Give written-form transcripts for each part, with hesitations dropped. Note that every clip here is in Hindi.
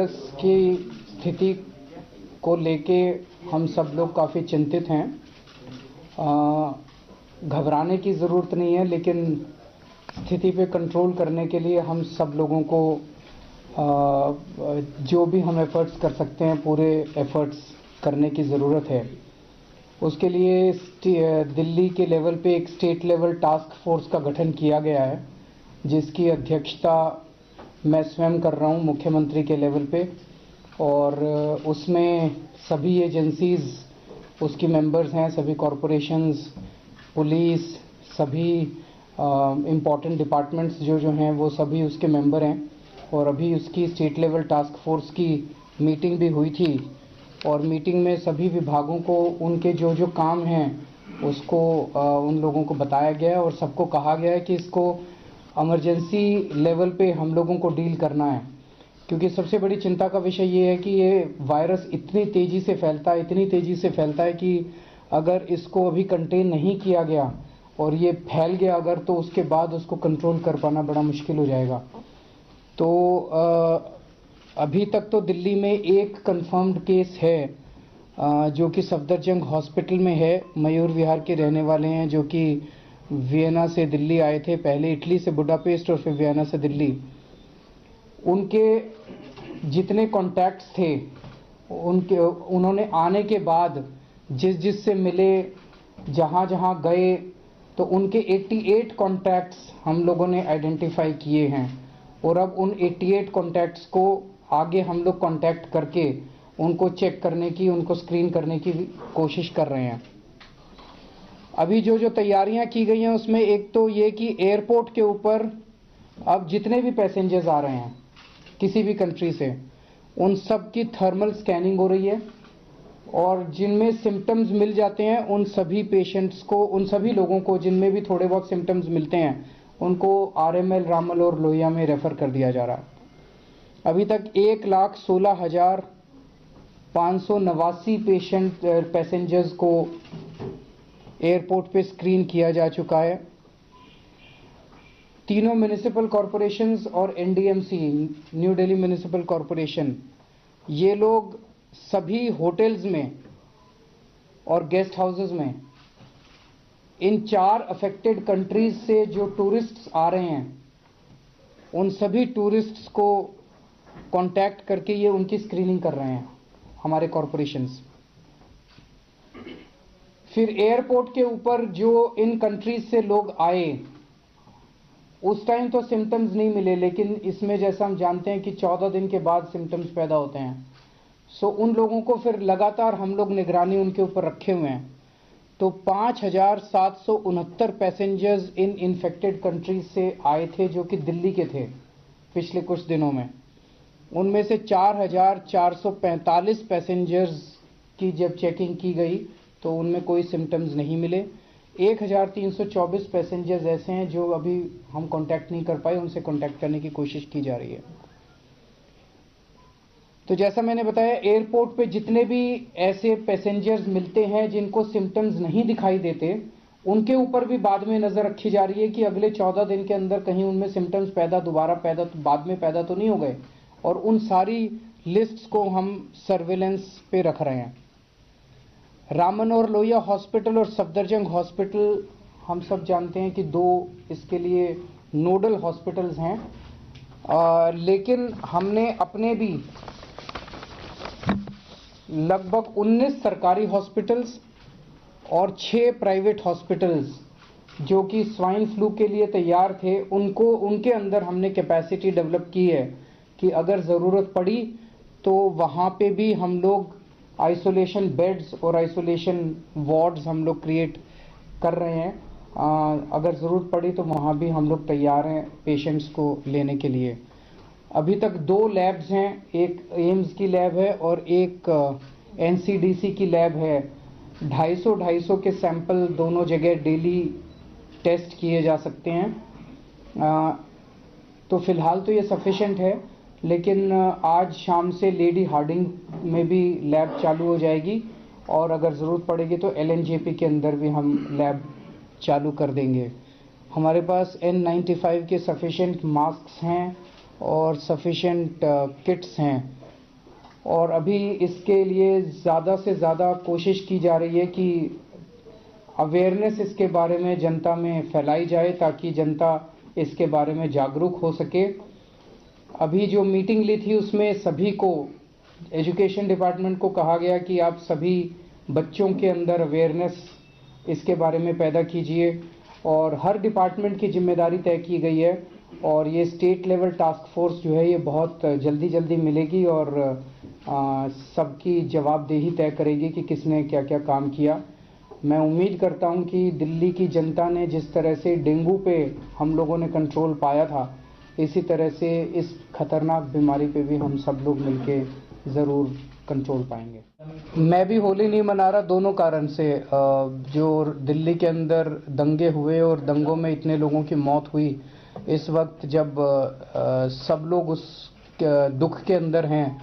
वायरस की स्थिति को लेके हम सब लोग काफ़ी चिंतित हैं। घबराने की ज़रूरत नहीं है, लेकिन स्थिति पे कंट्रोल करने के लिए हम सब लोगों को जो भी हम एफ़र्ट्स कर सकते हैं पूरे एफ़र्ट्स करने की ज़रूरत है। उसके लिए दिल्ली के लेवल पे एक स्टेट लेवल टास्क फोर्स का गठन किया गया है, जिसकी अध्यक्षता मैं स्वयं कर रहा हूँ मुख्यमंत्री के लेवल पे, और उसमें सभी एजेंसीज़ उसकी मेंबर्स हैं, सभी कॉरपोरेशंस, पुलिस, सभी इम्पॉर्टेंट डिपार्टमेंट्स जो हैं वो सभी उसके मेंबर हैं। और अभी उसकी स्टेट लेवल टास्क फोर्स की मीटिंग भी हुई थी, और मीटिंग में सभी विभागों को उनके जो काम हैं उसको उन लोगों को बताया गया और सबको कहा गया है कि इसको इमरजेंसी लेवल पे हम लोगों को डील करना है। क्योंकि सबसे बड़ी चिंता का विषय ये है कि ये वायरस इतनी तेज़ी से फैलता है कि अगर इसको अभी कंटेन नहीं किया गया और ये फैल गया अगर, तो उसके बाद उसको कंट्रोल कर पाना बड़ा मुश्किल हो जाएगा। तो अभी तक तो दिल्ली में एक कंफर्म्ड केस है जो कि सफदरजंग हॉस्पिटल में है। मयूर विहार के रहने वाले हैं, जो कि वियना से दिल्ली आए थे, पहले इटली से बुडापेस्ट और फिर वियना से दिल्ली। उनके जितने कॉन्टैक्ट्स थे उन्होंने आने के बाद जिस से मिले, जहाँ गए, तो उनके 88 कॉन्टैक्ट्स हम लोगों ने आइडेंटिफाई किए हैं। और अब उन 88 कॉन्टैक्ट्स को आगे हम लोग कॉन्टैक्ट करके उनको चेक करने की, उनको स्क्रीन करने की कोशिश कर रहे हैं। अभी जो तैयारियां की गई हैं उसमें एक तो ये कि एयरपोर्ट के ऊपर अब जितने भी पैसेंजर्स आ रहे हैं किसी भी कंट्री से, उन सब की थर्मल स्कैनिंग हो रही है, और जिनमें सिम्टम्स मिल जाते हैं उन सभी पेशेंट्स को, उन सभी लोगों को जिनमें भी थोड़े बहुत सिम्टम्स मिलते हैं, उनको RML, रामल और लोहिया में रेफ़र कर दिया जा रहा है। अभी तक 1,16,589 पैसेंजर्स को एयरपोर्ट पे स्क्रीन किया जा चुका है। तीनों म्यूनिसिपल कॉरपोरेशंस और NDMC, new Delhi municipal corporation, ये लोग सभी होटल्स में और गेस्ट हाउसेस में इन 4 अफेक्टेड कंट्रीज से जो टूरिस्ट्स आ रहे हैं उन सभी टूरिस्ट्स को कांटेक्ट करके ये उनकी स्क्रीनिंग कर रहे हैं हमारे कॉरपोरेशंस। फिर एयरपोर्ट के ऊपर जो इन कंट्रीज से लोग आए उस टाइम तो सिम्टम्स नहीं मिले, लेकिन इसमें जैसा हम जानते हैं कि 14 दिन के बाद सिम्टम्स पैदा होते हैं। सो उन लोगों को फिर लगातार हम लोग निगरानी उनके ऊपर रखे हुए हैं। तो 5,769 पैसेंजर्स इन इन्फेक्टेड कंट्रीज से आए थे जो कि दिल्ली के थे पिछले कुछ दिनों में। उनमें से 4,445 पैसेंजर्स की जब चेकिंग की गई तो उनमें कोई सिम्टम्स नहीं मिले। 1,324 पैसेंजर्स ऐसे हैं जो अभी हम कांटेक्ट नहीं कर पाए, उनसे कांटेक्ट करने की कोशिश की जा रही है। तो जैसा मैंने बताया, एयरपोर्ट पे जितने भी ऐसे पैसेंजर्स मिलते हैं जिनको सिम्टम्स नहीं दिखाई देते, उनके ऊपर भी बाद में नज़र रखी जा रही है कि अगले 14 दिन के अंदर कहीं उनमें सिम्टम्स बाद में पैदा तो नहीं हो गए, और उन सारी लिस्ट्स को हम सर्विलेंस पे रख रहे हैं। रामन और लोहिया हॉस्पिटल और सफदरजंग हॉस्पिटल हम सब जानते हैं कि 2 इसके लिए नोडल हॉस्पिटल्स हैं, लेकिन हमने अपने भी लगभग 19 सरकारी हॉस्पिटल्स और 6 प्राइवेट हॉस्पिटल्स जो कि स्वाइन फ्लू के लिए तैयार थे, उनके अंदर हमने कैपेसिटी डेवलप की है कि अगर ज़रूरत पड़ी तो वहाँ पे भी हम लोग आइसोलेशन बेड्स और आइसोलेशन वार्ड्स हम लोग क्रिएट कर रहे हैं। अगर ज़रूरत पड़ी तो वहाँ भी हम लोग तैयार हैं पेशेंट्स को लेने के लिए। अभी तक 2 लैब्स हैं, एक एम्स की लैब है और एक NCDC की लैब है। 250 के सैंपल दोनों जगह डेली टेस्ट किए जा सकते हैं। तो फ़िलहाल तो ये सफिशेंट है, लेकिन आज शाम से लेडी हार्डिंग में भी लैब चालू हो जाएगी, और अगर ज़रूरत पड़ेगी तो LNJP के अंदर भी हम लैब चालू कर देंगे। हमारे पास N95 के सफिशेंट मास्क हैं और सफिशेंट किट्स हैं और अभी इसके लिए ज़्यादा से ज़्यादा कोशिश की जा रही है कि अवेयरनेस इसके बारे में जनता में फैलाई जाए ताकि जनता इसके बारे में जागरूक हो सके। अभी जो मीटिंग ली थी उसमें सभी को, एजुकेशन डिपार्टमेंट को कहा गया कि आप सभी बच्चों के अंदर अवेयरनेस इसके बारे में पैदा कीजिए और हर डिपार्टमेंट की जिम्मेदारी तय की गई है और ये स्टेट लेवल टास्क फोर्स जो है ये बहुत जल्दी मिलेगी और सबकी जवाबदेही तय करेगी कि किसने क्या क्या काम किया। मैं उम्मीद करता हूं कि दिल्ली की जनता ने जिस तरह से डेंगू पे हम लोगों ने कंट्रोल पाया था, इसी तरह से इस खतरनाक बीमारी पे भी हम सब लोग मिलके ज़रूर कंट्रोल पाएंगे। मैं भी होली नहीं मना रहा, दोनों कारण से। जो दिल्ली के अंदर दंगे हुए और दंगों में इतने लोगों की मौत हुई, इस वक्त जब सब लोग उस दुख के अंदर हैं,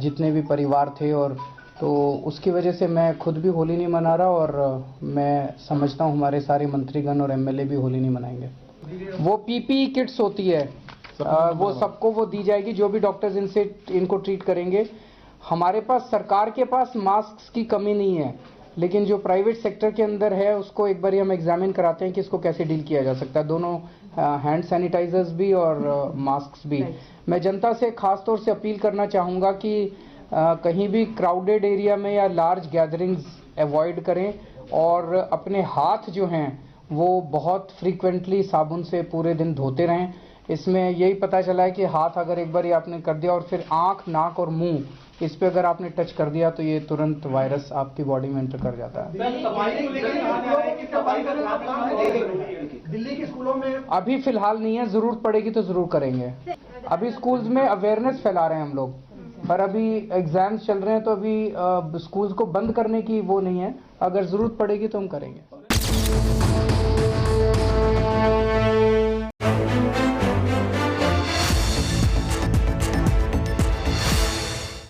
जितने भी परिवार थे, और तो उसकी वजह से मैं खुद भी होली नहीं मना रहा और मैं समझता हूँ हमारे सारे मंत्रीगण और एमएलए भी होली नहीं मनाएंगे। वो पीपीई किट्स होती है, वो सबको वो दी जाएगी, जो भी डॉक्टर्स इनको ट्रीट करेंगे। हमारे पास, सरकार के पास मास्क की कमी नहीं है, लेकिन जो प्राइवेट सेक्टर के अंदर है उसको एक बार हम एग्जामिन कराते हैं कि इसको कैसे डील किया जा सकता है, दोनों हैंड सैनिटाइजर्स भी और मास्क भी। मैं जनता से खास तौर से अपील करना चाहूँगा कि कहीं भी क्राउडेड एरिया में या लार्ज गैदरिंग्स अवॉइड करें और अपने हाथ जो हैं वो बहुत फ्रीक्वेंटली साबुन से पूरे दिन धोते रहें। इसमें यही पता चला है कि हाथ अगर एक बार आपने कर दिया और फिर आँख, नाक और मुंह, इस पे अगर आपने टच कर दिया तो ये तुरंत वायरस आपकी बॉडी में एंटर कर जाता है। दिल्ली के स्कूलों में अभी फिलहाल नहीं है, जरूरत पड़ेगी तो जरूर करेंगे। अभी स्कूल्स में अवेयरनेस फैला रहे हैं हम लोग, पर अभी एग्जाम्स चल रहे हैं तो अभी स्कूल्स को बंद करने की वो नहीं है, अगर जरूरत पड़ेगी तो हम करेंगे।